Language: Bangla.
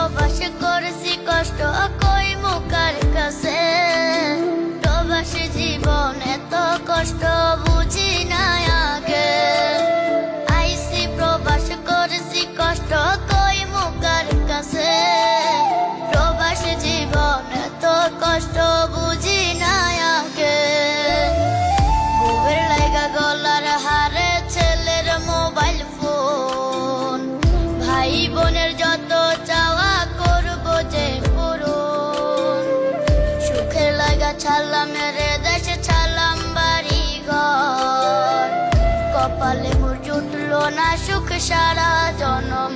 প্রবাস করেছি কষ্ট কই মুখার কাছে প্রবাস জীবন এত কষ্ট বুঝি না আগে আইসি প্রবাস করেছি কষ্ট কই মুখার কাছে প্রবাস জীবন এত কষ্ট বুঝি না আগে বুকের লাগা গলার হারে ছেলের মোবাইল ফোন ভাই বোনের যত চাওয়া করবো যে পূরণ সুখের লাগা ছাড়লাম রে দেশে ছাড়লাম বাড়ি ঘর কপালে মোর জুটলো না সুখ সারা জনম